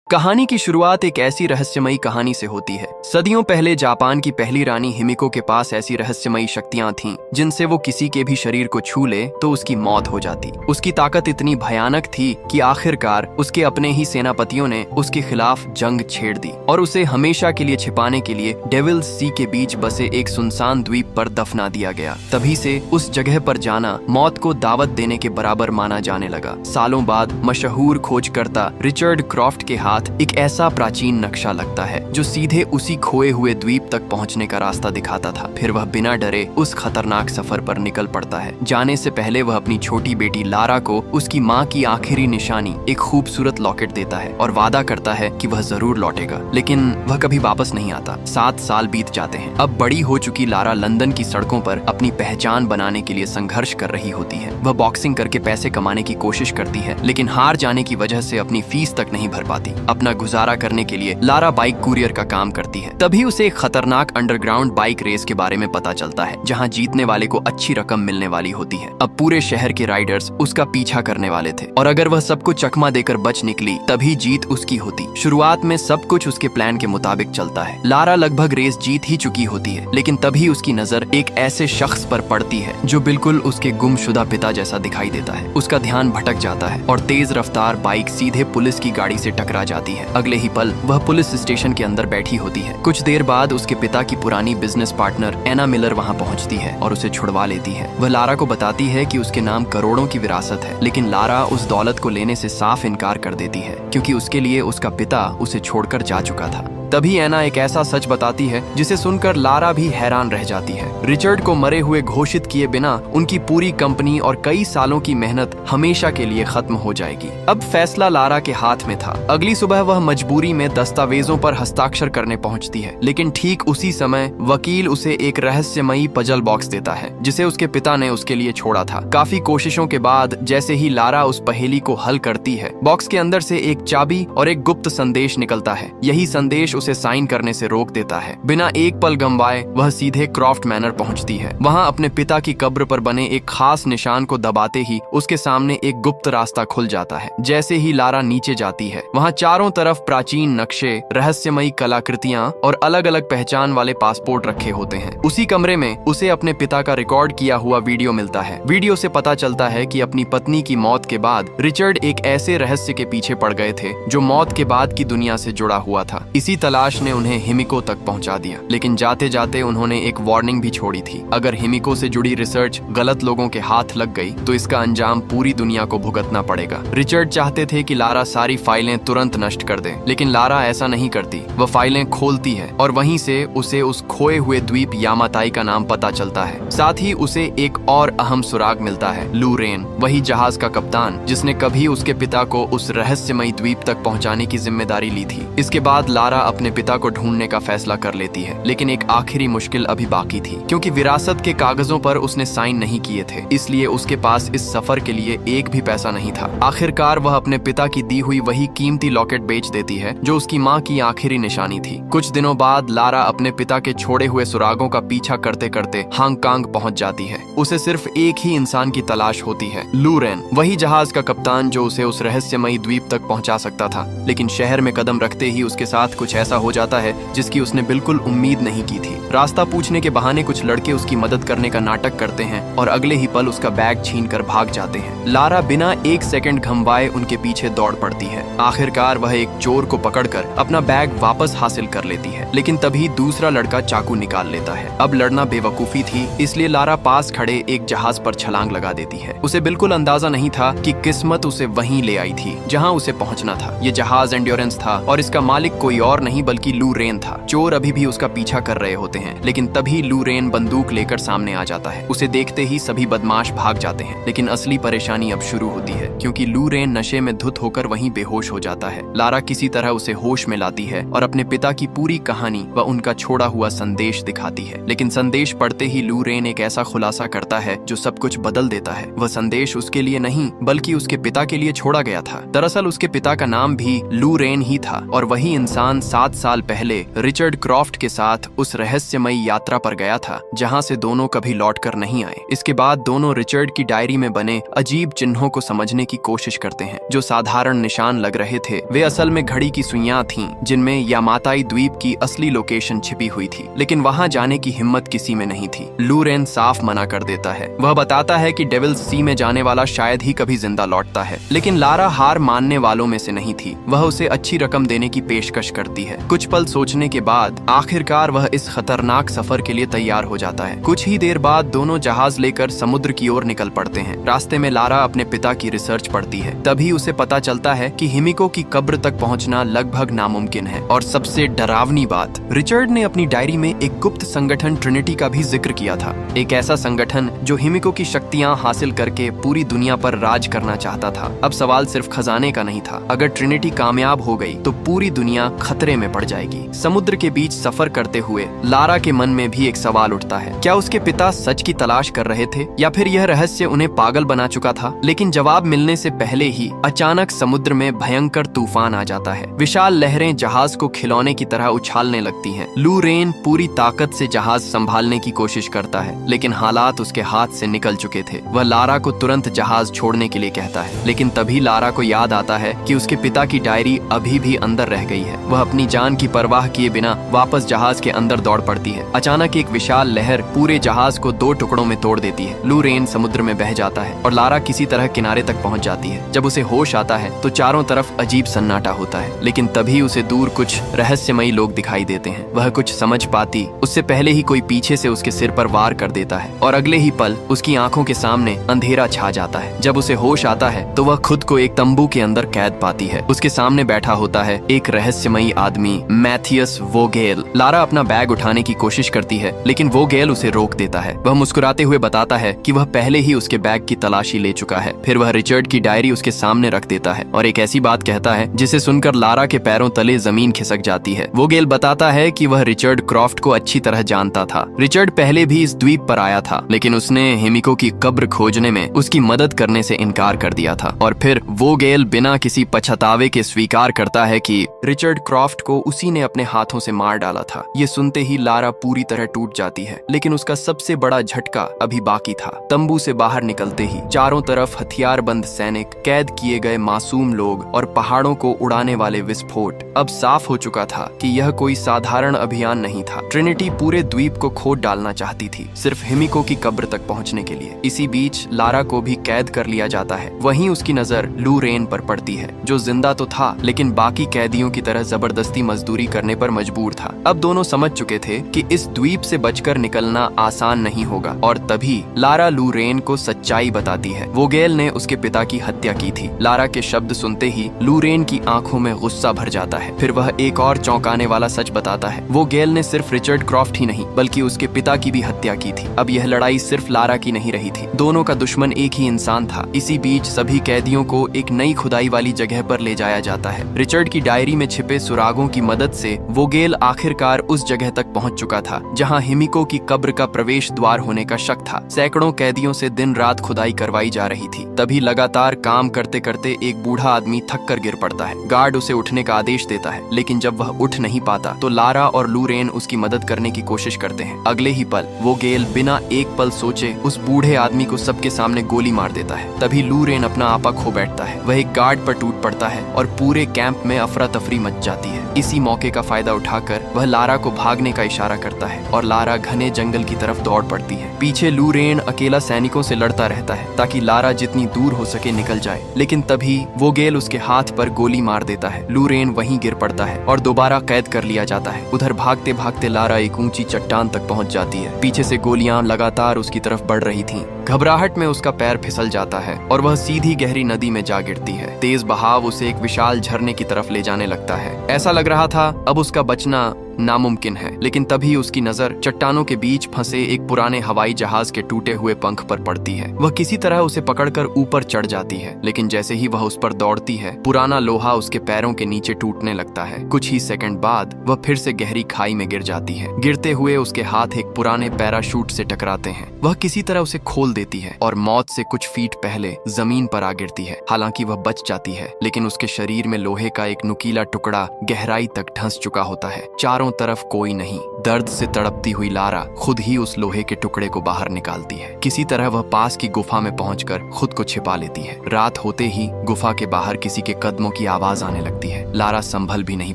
कहानी की शुरुआत एक ऐसी रहस्यमयी कहानी से होती है। सदियों पहले जापान की पहली रानी हिमिको के पास ऐसी रहस्यमयी शक्तियां थीं जिनसे वो किसी के भी शरीर को छू ले तो उसकी मौत हो जाती। उसकी ताकत इतनी भयानक थी कि आखिरकार उसके अपने ही सेनापतियों ने उसके खिलाफ जंग छेड़ दी और उसे हमेशा के लिए छिपाने के लिए डेविल सी के बीच बसे एक सुनसान द्वीप पर दफना दिया गया। तभी से उस जगह पर जाना मौत को दावत देने के बराबर माना जाने लगा। सालों बाद मशहूर खोजकर्ता रिचर्ड क्रॉफ्ट के हाथ एक ऐसा प्राचीन नक्शा लगता है जो सीधे उसी खोए हुए द्वीप तक पहुंचने का रास्ता दिखाता था। फिर वह बिना डरे उस खतरनाक सफर पर निकल पड़ता है। जाने से पहले वह अपनी छोटी बेटी लारा को उसकी माँ की आखिरी निशानी एक खूबसूरत लॉकेट देता है और वादा करता है कि वह जरूर लौटेगा, लेकिन वह कभी वापस नहीं आता। 7 साल बीत जाते हैं। अब बड़ी हो चुकी लारा लंदन की सड़कों पर अपनी पहचान बनाने के लिए संघर्ष कर रही होती है। वह बॉक्सिंग करके पैसे कमाने की कोशिश करती है, लेकिन हार जाने की वजह से अपनी फीस तक नहीं भर पाती। अपना गुजारा करने के लिए लारा बाइक कुरियर का काम करती है। तभी उसे एक खतरनाक अंडरग्राउंड बाइक रेस के बारे में पता चलता है, जहां जीतने वाले को अच्छी रकम मिलने वाली होती है। अब पूरे शहर के राइडर्स उसका पीछा करने वाले थे और अगर वह सबको चकमा देकर बच निकली तभी जीत उसकी होती। शुरुआत में सब कुछ उसके प्लान के मुताबिक चलता है। लारा लगभग रेस जीत ही चुकी होती है, लेकिन तभी उसकी नजर एक ऐसे शख्स पर पड़ती है जो बिल्कुल उसके गुमशुदा पिता जैसा दिखाई देता है। उसका ध्यान भटक जाता है और तेज रफ्तार बाइक सीधे पुलिस की गाड़ी से टकरा जाती है। अगले ही पल वह पुलिस स्टेशन के अंदर बैठी होती है। कुछ देर बाद उसके पिता की पुरानी बिजनेस पार्टनर एना मिलर वहां पहुंचती है और उसे छुड़वा लेती है। वह लारा को बताती है कि उसके नाम करोड़ों की विरासत है, लेकिन लारा उस दौलत को लेने से साफ इनकार कर देती है क्योंकि उसके लिए उसका पिता उसे छोड़कर जा चुका था। तभी एना एक ऐसा सच बताती है जिसे सुनकर लारा भी हैरान रह जाती है। रिचर्ड को मरे हुए घोषित किए बिना उनकी पूरी कंपनी और कई सालों की मेहनत हमेशा के लिए खत्म हो जाएगी। अब फैसला लारा के हाथ में था। अगली सुबह वह मजबूरी में दस्तावेजों पर हस्ताक्षर करने पहुंचती है, लेकिन ठीक उसी समय वकील उसे एक रहस्यमयी पजल बॉक्स देता है जिसे उसके पिता ने उसके लिए छोड़ा था। काफी कोशिशों के बाद जैसे ही लारा उस पहेली को हल करती है, बॉक्स के अंदर से एक चाबी और एक गुप्त संदेश निकलता है। यही संदेश उसे साइन करने से रोक देता है। बिना एक पल गंवाए वह सीधे क्रॉफ्ट मैनर पहुंचती है। वहां अपने पिता की कब्र पर बने एक खास निशान को दबाते ही उसके सामने एक गुप्त रास्ता खुल जाता है। जैसे ही लारा नीचे जाती है, वहां चारों तरफ प्राचीन नक्शे, रहस्यमयी कलाकृतियां और अलग अलग पहचान वाले पासपोर्ट रखे होते हैं। उसी कमरे में उसे अपने पिता का रिकॉर्ड किया हुआ वीडियो मिलता है। वीडियो से पता चलता है कि अपनी पत्नी की मौत के बाद रिचर्ड एक ऐसे रहस्य के पीछे पड़ गए थे जो मौत के बाद की दुनिया से जुड़ा हुआ था। इसी तलाश ने उन्हें हिमिको तक पहुंचा दिया, लेकिन जाते जाते उन्होंने एक वार्निंग भी छोड़ी थी। अगर हिमिको से जुड़ी रिसर्च गलत लोगों के हाथ लग गई तो इसका अंजाम पूरी दुनिया को भुगतना पड़ेगा। रिचर्ड चाहते थे कि लारा सारी फाइलें तुरंत नष्ट कर दे, लेकिन लारा ऐसा नहीं करती। वह फाइलें खोलती है और वहीं से उसे उस खोए हुए द्वीप यामाताई का नाम पता चलता है। साथ ही उसे एक और अहम सुराग मिलता है, लू रेन, वही जहाज का कप्तान जिसने कभी उसके पिता को उस रहस्यमयी द्वीप तक पहुंचाने की जिम्मेदारी ली थी। इसके बाद लारा अपने पिता को ढूंढने का फैसला कर लेती है, लेकिन एक आखिरी मुश्किल अभी बाकी थी, क्योंकि विरासत के कागजों पर उसने साइन नहीं किए थे, इसलिए उसके पास इस सफर के लिए एक भी पैसा नहीं था। आखिरकार वह अपने पिता की दी हुई वही कीमती लॉकेट बेच देती है जो उसकी माँ की आखिरी निशानी थी। कुछ दिनों बाद लारा अपने पिता के छोड़े हुए सुरागों का पीछा करते करते हांगकांग पहुंच जाती है। उसे सिर्फ एक ही इंसान की तलाश होती है, लू रेन, वही जहाज का कप्तान जो उसे उस रहस्यमयी द्वीप तक पहुंचा सकता था। लेकिन शहर में कदम रखते ही उसके साथ कुछ ऐसा हो जाता है जिसकी उसने बिल्कुल उम्मीद नहीं की थी। रास्ता पूछने के बहाने कुछ लड़के उसकी मदद करने का नाटक करते हैं और अगले ही पल उसका बैग छीनकर भाग जाते हैं। लारा बिना एक सेकंड घंवाए उनके पीछे दौड़ पड़ती है। आखिरकार वह एक चोर को पकड़कर अपना बैग वापस हासिल कर लेती है, लेकिन तभी दूसरा लड़का चाकू निकाल लेता है। अब लड़ना बेवकूफी थी, इसलिए लारा पास खड़े एक जहाज पर छलांग लगा देती है। उसे बिल्कुल अंदाजा नहीं था कि किस्मत उसे वहीं ले आई थी जहाँ उसे पहुँचना था। ये जहाज एंड्योरेंस था और इसका मालिक कोई और नहीं बल्कि लू रेन था। चोर अभी भी उसका पीछा कर रहे होते हैं, लेकिन तभी लू रेन बंदूक लेकर सामने आ जाता है। उसे देखते ही सभी बदमाश भाग जाते हैं, लेकिन असली परेशानी अब शुरू होती है, क्योंकि लू रेन नशे में धुत होकर वहीं बेहोश हो जाता है। लारा किसी तरह उसे होश में लाती है और अपने पिता की पूरी कहानी व उनका छोड़ा हुआ संदेश दिखाती है। लेकिन संदेश पढ़ते ही लू रेन एक ऐसा खुलासा करता है जो सब कुछ बदल देता है। वह संदेश उसके लिए नहीं बल्कि उसके पिता के लिए छोड़ा गया था। दरअसल उसके पिता का नाम भी लू रेन ही था और वही इंसान 7 साल पहले रिचर्ड क्रॉफ्ट के साथ उस रहस्यमयी यात्रा पर गया था जहां से दोनों कभी लौटकर नहीं आए। इसके बाद दोनों रिचर्ड की डायरी में बने अजीब चिन्हों को समझने की कोशिश करते हैं। जो साधारण निशान लग रहे थे वे असल में घड़ी की सुइयां थीं, जिनमें यामाताई द्वीप की असली लोकेशन छिपी हुई थी, लेकिन वहां जाने की हिम्मत किसी में नहीं थी। लूरेन साफ मना कर देता है। वह बताता है कि डेविल्स सी में जाने वाला शायद ही कभी जिंदा लौटता है, लेकिन लारा हार मानने वालों में से नहीं थी। वह उसे अच्छी रकम देने की पेशकश करती है। कुछ पल सोचने के बाद आखिरकार वह इस खतरनाक सफर के लिए तैयार हो जाता है। कुछ ही देर बाद दोनों जहाज लेकर समुद्र की ओर निकल पड़ते हैं। रास्ते में लारा अपने पिता की रिसर्च पढ़ती है। तभी उसे पता चलता है कि हिमिको की कब्र तक पहुंचना लगभग नामुमकिन है। और सबसे डरावनी बात, रिचर्ड ने अपनी डायरी में एक गुप्त संगठन ट्रिनिटी का भी जिक्र किया था। एक ऐसा संगठन जो हिमिको की शक्तियां हासिल करके पूरी दुनिया पर राज करना चाहता था। अब सवाल सिर्फ खजाने का नहीं था। अगर ट्रिनिटी कामयाब हो गई तो पूरी दुनिया खतरे में पड़ जाएगी। समुद्र के बीच सफर करते हुए लारा के मन में भी एक सवाल उठता है, क्या उसके पिता सच की तलाश कर रहे थे या फिर यह रहस्य उन्हें पागल बना चुका था? लेकिन जवाब मिलने से पहले ही अचानक समुद्र में भयंकर तूफान आ जाता है। विशाल लहरें जहाज को खिलौने की तरह उछालने लगती हैं। लूरेन पूरी ताकत से जहाज संभालने की कोशिश करता है, लेकिन हालात उसके हाथ से निकल चुके थे। वह लारा को तुरंत जहाज छोड़ने के लिए कहता है, लेकिन तभी लारा को याद आता है कि उसके पिता की डायरी अभी भी अंदर रह गई है। वह अपनी जान की परवाह किए बिना वापस जहाज के अंदर दौड़ पड़ती है। अचानक एक विशाल लहर पूरे जहाज को 2 टुकड़ों में तोड़ देती है। लूरेन समुद्र में बह जाता है और लारा किसी तरह किनारे तक पहुंच जाती है। जब उसे होश आता है तो चारों तरफ अजीब सन्नाटा होता है, लेकिन तभी उसे दूर कुछ रहस्यमयी लोग दिखाई देते हैं। वह कुछ समझ पाती उससे पहले ही कोई पीछे से उसके सिर पर वार कर देता है और अगले ही पल उसकी आंखों के सामने अंधेरा छा जाता है। जब उसे होश आता है तो वह खुद को एक तंबू के अंदर कैद पाती है। उसके सामने बैठा होता है एक रहस्यमयी आदमी, मैथियस वोगेल। लारा अपना बैग उठाने की कोशिश करती है, लेकिन वोगेल उसे रोक देता है। वह मुस्कुराते हुए बताता है कि वह पहले ही उसके बैग की तलाशी ले चुका है। फिर वह रिचर्ड की डायरी उसके सामने रख देता है और एक ऐसी बात कहता है जिसे सुनकर लारा के पैरों तले जमीन खिसक जाती है। वोगेल बताता है कि वह रिचर्ड क्रॉफ्ट को अच्छी तरह जानता था। रिचर्ड पहले भी इस द्वीप पर आया था, लेकिन उसने हिमिको की कब्र खोजने में उसकी मदद करने से इनकार कर दिया था। और फिर वोगेल बिना किसी पछतावे के स्वीकार करता है कि रिचर्ड क्रॉफ्ट को उसी ने अपने हाथों से मार डाला था। ये सुनते ही लारा पूरी तरह टूट जाती है, लेकिन उसका सबसे बड़ा झटका अभी बाकी था। तंबू से बाहर निकलते ही चारों तरफ हथियारबंद सैनिक, कैद किए गए मासूम लोग और पहाड़ों को उड़ाने वाले विस्फोट। अब साफ हो चुका था कि यह कोई साधारण अभियान नहीं था। ट्रिनिटी पूरे द्वीप को खोद डालना चाहती थी, सिर्फ हिमिको की कब्र तक पहुंचने के लिए। इसी बीच लारा को भी कैद कर लिया जाता है। वहीं उसकी नजर लूरेन पर पड़ती है, जो जिंदा तो था लेकिन बाकी कैदियों की तरह जबरदस्ती मजदूरी करने पर मजबूर था। अब दोनों समझ चुके थे कि इस द्वीप से बचकर निकलना आसान नहीं होगा। और तभी लारा लूरेन को सच्चाई बताती है। वोगेल ने उसके पिता की हत्या की थी। लारा के शब्द सुनते ही लूरेन की आंखों में गुस्सा भर जाता है। फिर वह एक और चौंकाने वाला सच बताता है। वोगेल ने सिर्फ रिचर्ड क्रॉफ्ट ही नहीं बल्कि उसके पिता की भी हत्या की थी। अब यह लड़ाई सिर्फ लारा की नहीं रही थी, दोनों का दुश्मन एक ही इंसान था। इसी बीच सभी कैदियों को एक नई खुदाई वाली जगह पर ले जाया जाता है। रिचर्ड की डायरी में छिपे सुरागों की मदद से वोगेल आखिरकार उस जगह तक पहुंच चुका था जहां हिमिको की कब्र का प्रवेश द्वार होने का शक था। सैकड़ों कैदियों से दिन रात खुदाई करवाई जा रही थी। तभी लगातार काम करते करते एक बूढ़ा आदमी थक कर गिर पड़ता है। गार्ड उसे उठने का आदेश देता है, लेकिन जब वह उठ नहीं पाता तो लारा और लूरेन उसकी मदद करने की कोशिश करते हैं। अगले ही पल वोगेल बिना एक पल सोचे उस बूढ़े आदमी को सबके सामने गोली मार देता है। तभी लूरेन अपना आपा खो बैठता है। वह एक गार्ड पर टूट पड़ता है और पूरे कैंप में अफरा तफरी मच जाती है। इसी मौके का फायदा उठाकर वह लारा को भागने का इशारा करता है और लारा घने जंगल की तरफ दौड़ पड़ती है। पीछे लूरेन अकेला सैनिकों से लड़ता रहता है ताकि लारा जितनी दूर हो सके निकल जाए, लेकिन तभी वोगेल उसके हाथ पर गोली मार देता है। लूरेन वहीं गिर पड़ता है और दोबारा कैद कर लिया जाता है। उधर भागते भागते लारा एक ऊंची चट्टान तक पहुंच जाती है। पीछे से गोलियां लगातार उसकी तरफ बढ़ रही थीं। घबराहट में उसका पैर फिसल जाता है और वह सीधी गहरी नदी में जा गिरती है। तेज बहाव उसे एक विशाल झरने की तरफ ले जाने लगता है। ऐसा लग रहा था अब उसका बचना नामुमकिन है। लेकिन तभी उसकी नजर चट्टानों के बीच फंसे एक पुराने हवाई जहाज के टूटे हुए पंख पर पड़ती है। वह किसी तरह उसे पकड़कर ऊपर चढ़ जाती है, लेकिन जैसे ही वह उस पर दौड़ती है, पुराना लोहा उसके पैरों के नीचे टूटने लगता है। कुछ ही सेकंड बाद वह फिर से गहरी खाई में गिर जाती है। गिरते हुए उसके हाथ एक पुराने पैराशूट से टकराते हैं। वह किसी तरह उसे खोल देती है और मौत से कुछ फीट पहले जमीन पर आ गिरती है। हालांकि वह बच जाती है, लेकिन उसके शरीर में लोहे का एक नुकीला टुकड़ा गहराई तक धंस चुका होता है। चारों तरफ कोई नहीं। दर्द से तड़पती हुई लारा खुद ही उस लोहे के टुकड़े को बाहर निकालती है। किसी तरह वह पास की गुफा में पहुंचकर खुद को छिपा लेती है। रात होते ही गुफा के बाहर किसी के कदमों की आवाज आने लगती है। लारा संभल भी नहीं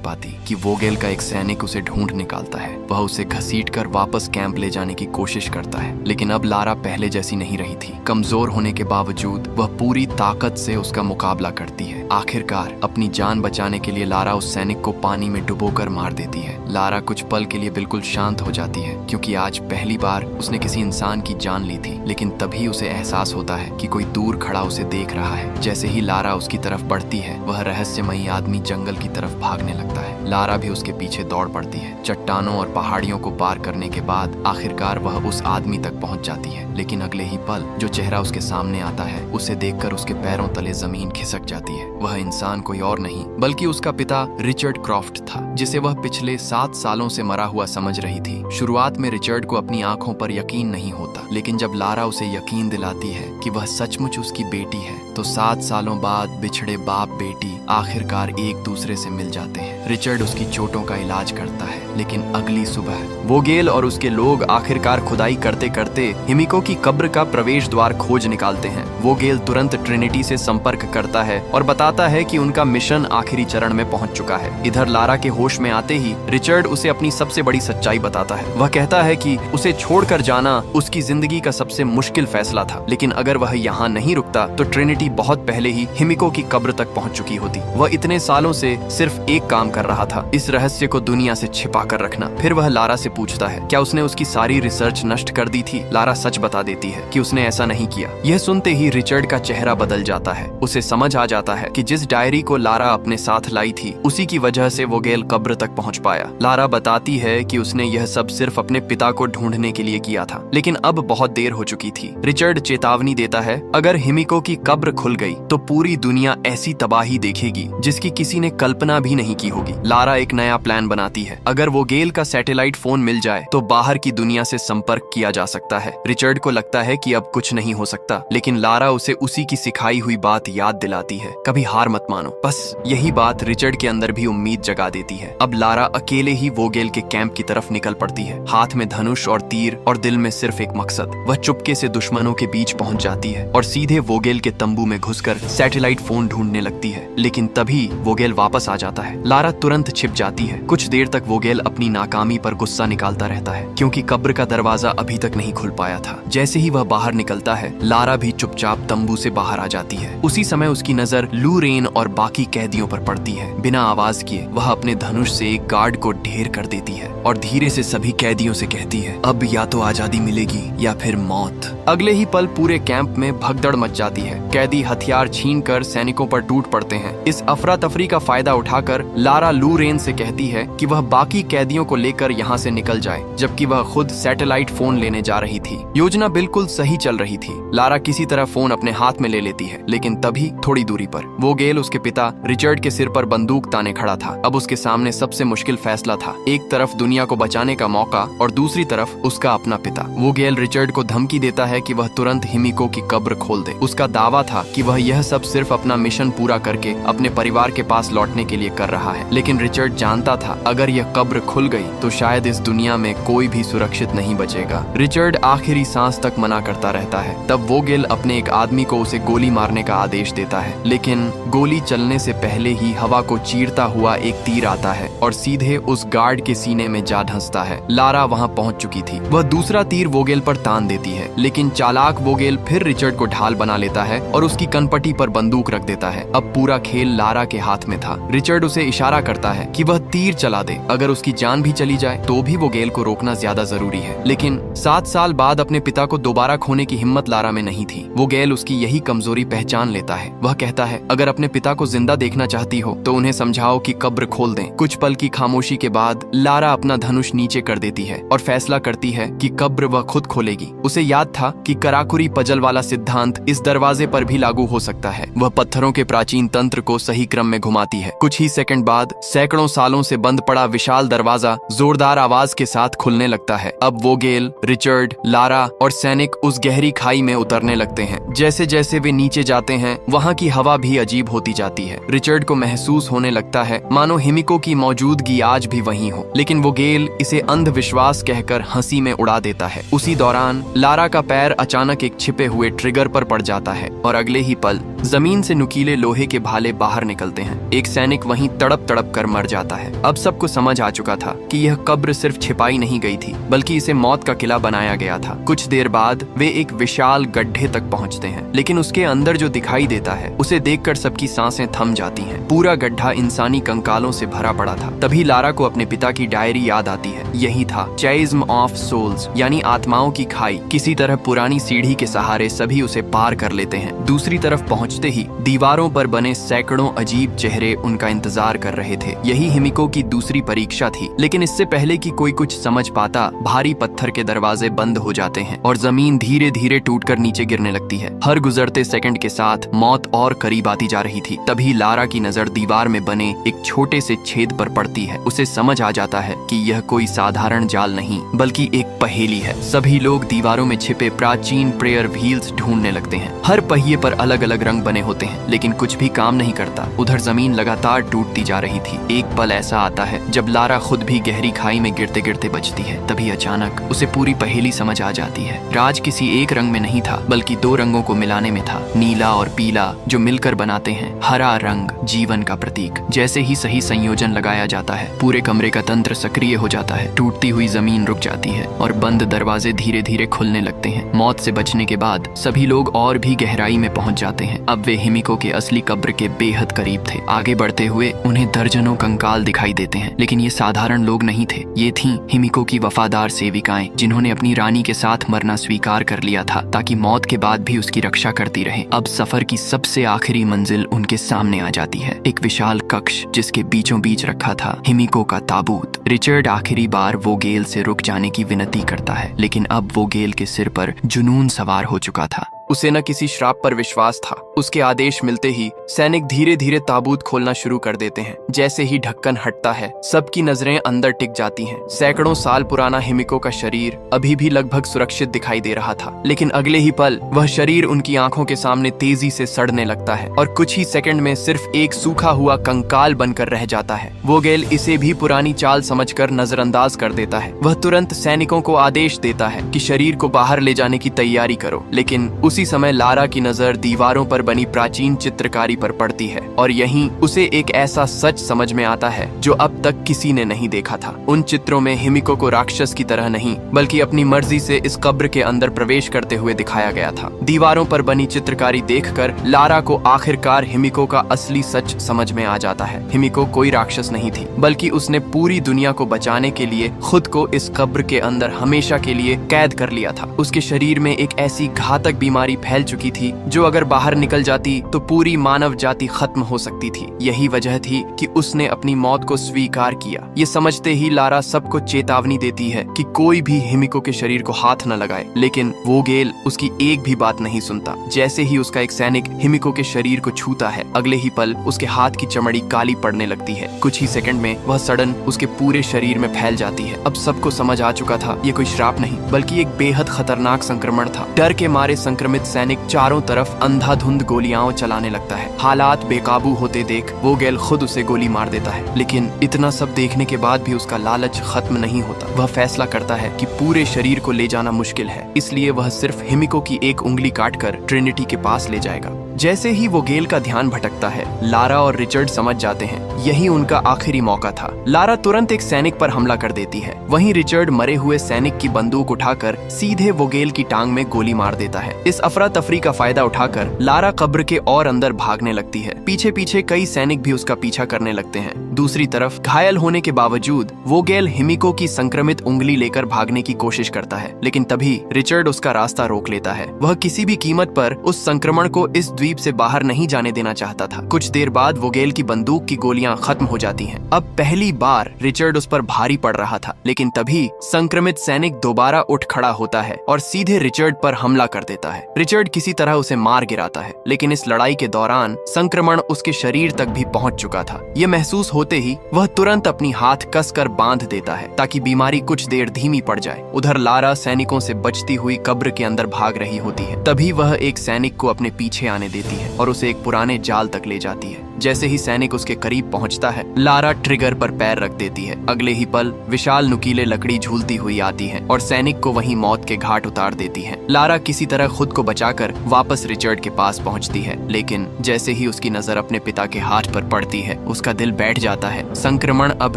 पाती कि वोगेल का एक सैनिक उसे ढूंढ निकालता है। वह उसे घसीटकर वापस कैंप ले जाने की कोशिश करता है, लेकिन अब लारा पहले जैसी नहीं रही थी। कमजोर होने के बावजूद वह पूरी ताकत से उसका मुकाबला करती है। आखिरकार अपनी जान बचाने के लिए लारा उस सैनिक को पानी में डुबोकर मार देती है। लारा कुछ पल के लिए बिल्कुल शांत हो जाती है, क्योंकि आज पहली बार उसने किसी इंसान की जान ली थी। लेकिन तभी उसे एहसास होता है कि कोई दूर खड़ा उसे देख रहा है। जैसे ही लारा उसकी तरफ बढ़ती है, वह रहस्यमयी आदमी जंगल की तरफ भागने लगता है। लारा भी उसके पीछे दौड़ पड़ती है। चट्टानों और पहाड़ियों को पार करने के बाद आखिरकार वह उस आदमी तक पहुंच जाती है। लेकिन अगले ही पल जो चेहरा उसके सामने आता है, उसे देखकर उसके पैरों तले जमीन खिसक जाती है। वह इंसान कोई और नहीं बल्कि उसका पिता रिचर्ड क्रॉफ्ट था, जिसे वह पिछले 7 सालों से मरा हुआ समझ रही थी। शुरुआत में रिचर्ड को अपनी आंखों पर यकीन नहीं होता, लेकिन जब लारा उसे यकीन दिलाती है कि वह सचमुच उसकी बेटी है, तो 7 सालों बाद बिछड़े बाप बेटी आखिरकार एक दूसरे से मिल जाते हैं। रिचर्ड उसकी चोटों का इलाज करता है, लेकिन अगली सुबह वोगेल और उसके लोग आखिरकार खुदाई करते करते हिमिको की कब्र का प्रवेश द्वार खोज निकालते हैं। वोगेल तुरंत ट्रिनिटी से संपर्क करता है और बताता है कि उनका मिशन आखिरी चरण में पहुंच चुका है। इधर लारा के होश में आते ही रिचर्ड उसे अपनी सबसे बड़ी सच्चाई बताता है। वह कहता है कि उसे छोड़कर जाना उसकी जिंदगी का सबसे मुश्किल फैसला था, लेकिन अगर वह यहाँ नहीं रुकता तो ट्रिनिटी बहुत पहले ही हिमिको की कब्र तक पहुंच चुकी होती। वह इतने सालों से सिर्फ एक काम कर रहा था, इस रहस्य को दुनिया से छिपा कर रखना। फिर वह लारा से पूछता है क्या उसने उसकी सारी रिसर्च नष्ट कर दी थी। लारा सच बता देती है कि उसने ऐसा नहीं किया। यह सुनते ही रिचर्ड का चेहरा बदल जाता है। उसे समझ आ जाता है कि जिस डायरी को लारा अपने साथ लाई थी, उसी की वजह से वोगेल कब्र तक पहुंच पाया। लारा बताती है कि उसने यह सब सिर्फ अपने पिता को ढूंढने के लिए किया था, लेकिन अब बहुत देर हो चुकी थी। रिचर्ड चेतावनी देता है अगर हिमिको की कब्र खुल गई तो पूरी दुनिया ऐसी तबाही देखेगी जिसकी किसी ने कल्पना भी नहीं की होगी। लारा एक नया प्लान बनाती है। अगर वोगेल का सैटेलाइट फोन मिल जाए तो बाहर की दुनिया से संपर्क किया जा सकता है। रिचर्ड को लगता है कि अब कुछ नहीं हो सकता, लेकिन लारा उसे उसी की सिखाई हुई बात याद दिलाती है, कभी हार मत मानो। बस यही बात रिचर्ड के अंदर भी उम्मीद जगा देती है। अब लारा अकेले ही वोगेल के कैंप की तरफ निकल पड़ती है, हाथ में धनुष और तीर और दिल में सिर्फ एक मकसद। वह चुपके से दुश्मनों के बीच पहुंच जाती है और सीधे वोगेल के तंबू में घुसकर सैटेलाइट फोन ढूंढने लगती है, लेकिन तभी वोगेल वापस आ जाता है। लारा तुरंत छिप जाती है। कुछ देर तक वोगेल अपनी नाकामी पर गुस्सा निकालता रहता है, क्योंकि कब्र का दरवाजा अभी तक नहीं खुल पाया था। जैसे ही वह बाहर निकलता है, लारा भी चुपचाप तंबू से बाहर आ जाती है। उसी समय उसकी नजर लू रेन और बाकी कैदियों पर पड़ती है। बिना आवाज किए वह अपने धनुष से एक गार्ड को ढेर कर देती है और धीरे से सभी कैदियों से कहती है अब या तो आजादी मिलेगी या फिर मौत। अगले ही पल पूरे कैंप में भगदड़ मच जाती है। कैदी हथियार छीनकर सैनिकों पर टूट पड़ते हैं। इस अफरा तफरी का फायदा उठाकर लारा लू रेन से कहती है कि वह बाकी कैदियों को लेकर यहाँ से निकल जाए, जबकि वह खुद सैटेलाइट फोन लेने जा रही थी। योजना बिल्कुल सही चल रही थी। लारा किसी तरह फोन अपने हाथ में ले लेती है, लेकिन तभी थोड़ी दूरी पर वोगेल उसके पिता रिचर्ड के सिर पर बंदूक ताने खड़ा था। अब उसके सामने सबसे मुश्किल फैसला था, एक तरफ दुनिया को बचाने का मौका और दूसरी तरफ उसका अपना पिता। वोगेल रिचर्ड को धमकी देता है कि वह तुरंत हिमिको की कब्र खोल दे। उसका दावा था कि वह यह सब सिर्फ अपना मिशन पूरा करके अपने परिवार के पास लौटने के लिए कर रहा है, लेकिन रिचर्ड जानता था अगर यह कब्र खुल गई तो शायद इस दुनिया में कोई भी सुरक्षित नहीं बचेगा। रिचर्ड आखिरी सांस तक मना करता रहता है। तब वोगेल अपने एक आदमी को उसे गोली मारने का आदेश देता है, लेकिन गोली चलने से पहले ही हवा को चीरता हुआ एक तीर आता है और सीधे उस गार्ड के सीने में जा धंसता है। लारा वहां पहुंच चुकी थी। वह दूसरा तीर वोगेल पर तान देती है, लेकिन लेकिन चालाक वोगेल फिर रिचर्ड को ढाल बना लेता है और उसकी कनपटी पर बंदूक रख देता है। अब पूरा खेल लारा के हाथ में था। रिचर्ड उसे इशारा करता है कि वह तीर चला दे, अगर उसकी जान भी चली जाए तो भी वोगेल को रोकना ज्यादा जरूरी है। लेकिन 7 साल बाद अपने पिता को दोबारा खोने की हिम्मत लारा में नहीं थी। वोगेल उसकी यही कमजोरी पहचान लेता है। वह कहता है, अगर अपने पिता को जिंदा देखना चाहती हो तो उन्हें समझाओ कि कब्र खोल दें। कुछ पल की खामोशी के बाद लारा अपना धनुष नीचे कर देती है और फैसला करती है कि कब्र वह खुद खोलेगी। उसे याद था कि कराकुरी पजल वाला सिद्धांत इस दरवाजे पर भी लागू हो सकता है। वह पत्थरों के प्राचीन तंत्र को सही क्रम में घुमाती है। कुछ ही सेकंड बाद सैकड़ों सालों से बंद पड़ा विशाल दरवाजा जोरदार आवाज के साथ खुलने लगता है। अब वोगेल, रिचर्ड, लारा और सैनिक उस गहरी खाई में उतरने लगते हैं। जैसे जैसे वे नीचे जाते हैं वहाँ की हवा भी अजीब होती जाती है। रिचर्ड को महसूस होने लगता है मानो हिमिको की मौजूदगी आज भी वहीं हो, लेकिन वोगेल इसे अंधविश्वास कहकर हंसी में उड़ा देता है। उसी दौरान लारा का पैर अचानक एक छिपे हुए ट्रिगर पर पड़ जाता है और अगले ही पल जमीन से नुकीले लोहे के भाले बाहर निकलते हैं। एक सैनिक वहीं तड़प तड़प कर मर जाता है। अब सबको समझ आ चुका था कि यह कब्र सिर्फ छिपाई नहीं गई थी, बल्कि इसे मौत का किला बनाया गया था। कुछ देर बाद वे एक विशाल गड्ढे तक पहुंचते हैं, लेकिन उसके अंदर जो दिखाई देता है उसे देखकर सबकी सांसें थम जाती हैं। पूरा गड्ढा इंसानी कंकालों से भरा पड़ा था। तभी लारा को अपने पिता की डायरी याद आती है। यही था चैज्म ऑफ सोल्स, यानी आत्माओं की खाई। किसी तरह पुरानी सीढ़ी के सहारे सभी उसे पार कर लेते हैं। दूसरी तरफ पहुंचते ही दीवारों पर बने सैकड़ों अजीब चेहरे उनका इंतजार कर रहे थे। यही हिमिको की दूसरी परीक्षा थी। लेकिन इससे पहले कि कोई कुछ समझ पाता, भारी पत्थर के दरवाजे बंद हो जाते हैं और जमीन धीरे धीरे टूटकर नीचे गिरने लगती है। हर गुजरते सेकंड के साथ मौत और करीब आती जा रही थी। तभी लारा की नजर दीवार में बने एक छोटे से छेद पर पड़ती है। उसे समझ आ जाता है कि यह कोई साधारण जाल नहीं बल्कि एक पहेली है। सभी लोग दीवारों में छिपे प्राचीन प्रेयर व्हील्स ढूंढने लगते हैं। हर पहिए पर अलग अलग रंग बने होते हैं, लेकिन कुछ भी काम नहीं करता। उधर जमीन लगातार टूटती जा रही थी। एक पल ऐसा आता है जब लारा खुद भी गहरी खाई में गिरते गिरते बचती है। तभी अचानक उसे पूरी पहेली समझ आ जाती है। राज किसी एक रंग में नहीं था, बल्कि 2 रंगों को मिलाने में था, नीला और पीला, जो मिलकर बनाते हैं हरा रंग, जीवन का प्रतीक। जैसे ही सही संयोजन लगाया जाता है, पूरे कमरे का तंत्र सक्रिय हो जाता है। टूटती हुई जमीन रुक जाती है और बंद दरवाजे धीरे धीरे खुलने लगते हैं। मौत से बचने के बाद सभी लोग और भी गहराई में पहुंच जाते हैं। अब वे हिमिको के असली कब्र के बेहद करीब थे। आगे बढ़ते हुए उन्हें दर्जनों कंकाल दिखाई देते हैं, लेकिन ये साधारण लोग नहीं थे। ये थीं हिमिको की वफादार सेविकाएं, जिन्होंने अपनी रानी के साथ मरना स्वीकार कर लिया था ताकि मौत के बाद भी उसकी रक्षा करती रहे। अब सफर की सबसे आखिरी मंजिल उनके सामने आ जाती है। एक विशाल कक्ष जिसके बीचों बीच रखा था हिमिको का ताबूत। रिचर्ड आखिरी बार वोगेल से रुक जाने की विनती करता है, लेकिन अब वोगेल के सिर पर जुनून सवार हो चुका था। उसे न किसी श्राप पर विश्वास था। उसके आदेश मिलते ही सैनिक धीरे धीरे ताबूत खोलना शुरू कर देते हैं। जैसे ही ढक्कन हटता है, सबकी नजरें अंदर टिक जाती हैं। सैकड़ों साल पुराना हिमिको का शरीर अभी भी लगभग सुरक्षित दिखाई दे रहा था, लेकिन अगले ही पल वह शरीर उनकी आंखों के सामने तेजी से सड़ने लगता है और कुछ ही सेकंड में सिर्फ एक सूखा हुआ कंकाल बनकर रह जाता है। वोगेल इसे भी पुरानी चाल समझकर नजरअंदाज कर देता है। वह तुरंत सैनिकों को आदेश देता है कि शरीर को बाहर ले जाने की तैयारी करो, लेकिन उसी समय लारा की नजर दीवारों पर बनी प्राचीन चित्रकारी पर पड़ती है और यहीं उसे एक ऐसा सच समझ में आता है जो अब तक किसी ने नहीं देखा था। उन चित्रों में हिमिको को राक्षस की तरह नहीं, बल्कि अपनी मर्जी से इस कब्र के अंदर प्रवेश करते हुए दिखाया गया था। दीवारों पर बनी चित्रकारी देखकर लारा को आखिरकार हिमिको का असली सच समझ में आ जाता है। हिमिको कोई राक्षस नहीं थी, बल्कि उसने पूरी दुनिया को बचाने के लिए खुद को इस कब्र के अंदर हमेशा के लिए कैद कर लिया था। उसके शरीर में एक ऐसी घातक बीमारी फैल चुकी थी जो अगर बाहर निकल जाती तो पूरी मानव जाति खत्म हो सकती थी। यही वजह थी कि उसने अपनी मौत को स्वीकार किया। ये समझते ही लारा सबको चेतावनी देती है कि कोई भी हिमिको के शरीर को हाथ न लगाए, लेकिन वोगेल उसकी एक भी बात नहीं सुनता। जैसे ही उसका एक सैनिक हिमिको के शरीर को छूता है, अगले ही पल उसके हाथ की चमड़ी काली पड़ने लगती है। कुछ ही सेकंड में वह सड़न उसके पूरे शरीर में फैल जाती है। अब सबको समझ आ चुका था ये कोई श्राप नहीं, बल्कि एक बेहद खतरनाक संक्रमण था। डर के मारे संक्रमित सैनिक चारों तरफ अंधाधुंध गोलियां चलाने लगता है। हालात बेकाबू होते देख वोगेल खुद उसे गोली मार देता है, लेकिन इतना सब देखने के बाद भी उसका लालच खत्म नहीं होता। वह फैसला करता है कि पूरे शरीर को ले जाना मुश्किल है, इसलिए वह सिर्फ हिमिको की एक उंगली काटकर ट्रिनिटी के पास ले जाएगा। जैसे ही वोगेल का ध्यान भटकता है, लारा और रिचर्ड समझ जाते हैं यही उनका आखिरी मौका था। लारा तुरंत एक सैनिक पर हमला कर देती है, वहीं रिचर्ड मरे हुए सैनिक की बंदूक उठाकर सीधे वोगेल की टांग में गोली मार देता है। इस अफरा तफरी का फायदा उठाकर लारा कब्र के और अंदर भागने लगती है। पीछे पीछे कई सैनिक भी उसका पीछा करने लगते हैं। दूसरी तरफ घायल होने के बावजूद वोगेल हिमिको की संक्रमित उंगली लेकर भागने की कोशिश करता है, लेकिन तभी रिचर्ड उसका रास्ता रोक लेता है। वह किसी भी कीमत पर उस संक्रमण को इस द्वीप से बाहर नहीं जाने देना चाहता था। कुछ देर बाद वोगेल की बंदूक की गोलियां खत्म हो जाती हैं। अब पहली बार रिचर्ड उस पर भारी पड़ रहा था, लेकिन तभी संक्रमित सैनिक दोबारा उठ खड़ा होता है और सीधे रिचर्ड पर हमला कर देता है। रिचर्ड किसी तरह उसे मार गिराता है, लेकिन इस लड़ाई के दौरान संक्रमण उसके शरीर तक भी पहुंच चुका था। यह महसूस होते ही वह तुरंत अपनी हाथ कसकर बांध देता है ताकि बीमारी कुछ देर धीमी पड़ जाए। उधर लारा सैनिकों से बचती हुई कब्र के अंदर भाग रही होती है। तभी वह एक सैनिक को अपने पीछे आने देती है और उसे एक पुराने जाल तक ले जाती है। जैसे ही सैनिक उसके करीब पहुंचता है, लारा ट्रिगर पर पैर रख देती है। अगले ही पल विशाल नुकीले लकड़ी झूलती हुई आती है और सैनिक को वहीं मौत के घाट उतार देती है। लारा किसी तरह खुद को बचाकर वापस रिचर्ड के पास पहुंचती है, लेकिन जैसे ही उसकी नजर अपने पिता के हाथ पर पड़ती है, उसका दिल बैठ जाता है। संक्रमण अब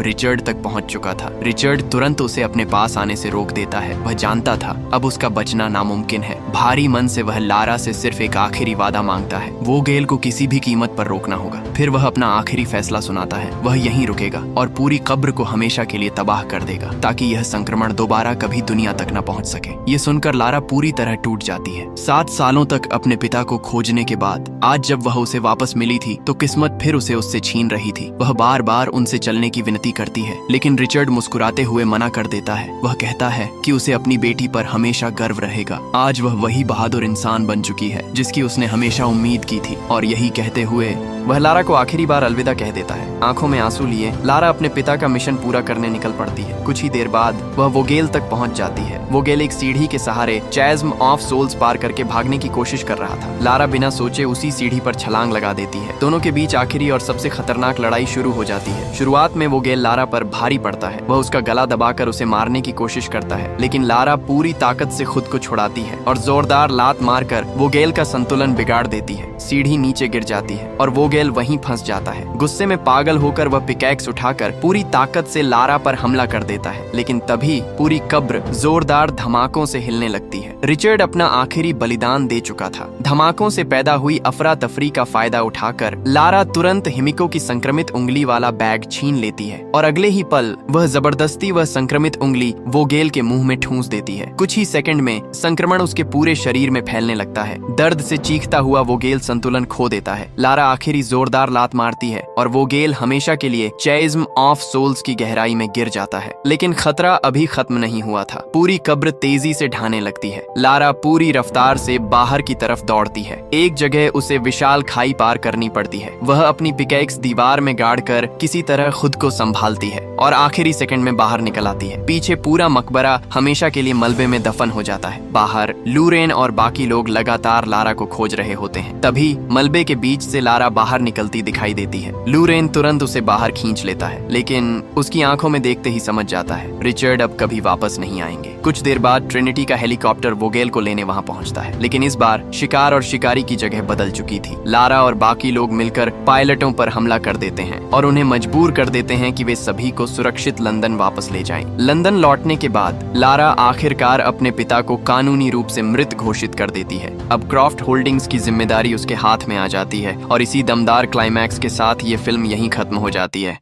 रिचर्ड तक पहुंच चुका था। रिचर्ड तुरंत उसे अपने पास आने से रोक देता है। वह जानता था अब उसका बचना नामुमकिन है। भारी मन से वह लारा से सिर्फ एक आखिरी वादा मांगता है, वोगेल को किसी भी कीमत पर रोकना होगा। फिर वह अपना आखिरी फैसला सुनाता है। वह यहीं रुकेगा और पूरी कब्र को हमेशा के लिए तबाह कर देगा ताकि यह संक्रमण दोबारा कभी दुनिया तक न पहुंच सके। ये सुनकर लारा पूरी तरह टूट जाती है। 7 सालों तक अपने पिता को खोजने के बाद आज जब वह उसे वापस मिली थी तो किस्मत फिर उसे उससे छीन रही थी। वह बार बार उनसे चलने की विनती करती है, लेकिन रिचर्ड मुस्कुराते हुए मना कर देता है। वह कहता है कि उसे अपनी बेटी पर हमेशा गर्व रहेगा। आज वह वही बहादुर इंसान बन चुकी है जिसकी उसने हमेशा उम्मीद की थी। और यही कहते हुए वह लारा को आखिरी बार अलविदा कह देता है। आंखों में आंसू लिए लारा अपने पिता का मिशन पूरा करने निकल पड़ती है। कुछ ही देर बाद वह वोगेल तक पहुंच जाती है। वोगेल एक सीढ़ी के सहारे चैज्म ऑफ सोल्स पार करके भागने की कोशिश कर रहा था। लारा बिना सोचे उसी सीढ़ी पर छलांग लगा देती है। दोनों के बीच आखिरी और सबसे खतरनाक लड़ाई शुरू हो जाती है। शुरुआत में वोगेल लारा पर भारी पड़ता है। वह उसका गला दबाकर उसे मारने की कोशिश करता है, लेकिन लारा पूरी ताकत से खुद को छुड़ाती है और जोरदार लात मारकर वोगेल का संतुलन बिगाड़ देती है। सीढ़ी नीचे गिर जाती है और वोगेल वहीं फंस जाता है। गुस्से में पागल होकर वह पिकैक्स उठाकर पूरी ताकत से लारा पर हमला कर देता है, लेकिन तभी पूरी कब्र जोरदार धमाकों से हिलने लगती है। रिचर्ड अपना आखिरी बलिदान दे चुका था। धमाकों से पैदा हुई अफरा तफरी का फायदा उठाकर लारा तुरंत हिमिको की संक्रमित उंगली वाला बैग छीन लेती है और अगले ही पल वह जबरदस्ती वह संक्रमित उंगली वोगेल के मुंह में ठूंस देती है। कुछ ही सेकंड में संक्रमण उसके पूरे शरीर में फैलने लगता है। दर्द से चीखता हुआ वोगेल संतुलन खो देता है। लारा आखिरी जोरदार लात मारती है और वोगेल हमेशा के लिए चैज्म ऑफ सोल्स की गहराई में गिर जाता है। लेकिन खतरा अभी खत्म नहीं हुआ था। पूरी कब्र तेजी से ढाने लगती है। लारा पूरी रफ्तार से बाहर की तरफ दौड़ती है। एक जगह उसे विशाल खाई पार करनी पड़ती है। वह अपनी पिकैक्स दीवार में गाड़कर किसी तरह खुद को संभालती है और आखिरी सेकंड में बाहर निकल आती है। पीछे पूरा मकबरा हमेशा के लिए मलबे में दफन हो जाता है। बाहर लूरेन और बाकी लोग लगातार लारा को खोज रहे होते हैं। तभी मलबे के बीच से लारा बाहर निकलती दिखाई देती है। लूरेन तुरंत उसे बाहर खींच लेता है, लेकिन उसकी आंखों में देखते ही समझ जाता है रिचर्ड अब कभी वापस नहीं आएंगे। कुछ देर बाद ट्रिनिटी का हेलीकॉप्टर वोगेल को लेने वहां पहुंचता है, लेकिन इस बार शिकार और शिकारी की जगह बदल चुकी थी। लारा और बाकी लोग मिलकर पायलटों पर हमला कर देते हैं और उन्हें मजबूर कर देते हैं कि वे सभी को सुरक्षित लंदन वापस ले जाएं। लंदन लौटने के बाद लारा आखिरकार अपने पिता को कानूनी रूप से मृत घोषित कर देती है। अब क्रॉफ्ट होल्डिंग्स की जिम्मेदारी उसके हाथ में आ जाती है और इसी दमदार क्लाइमैक्स के साथ ये फिल्म यहीं खत्म हो जाती है।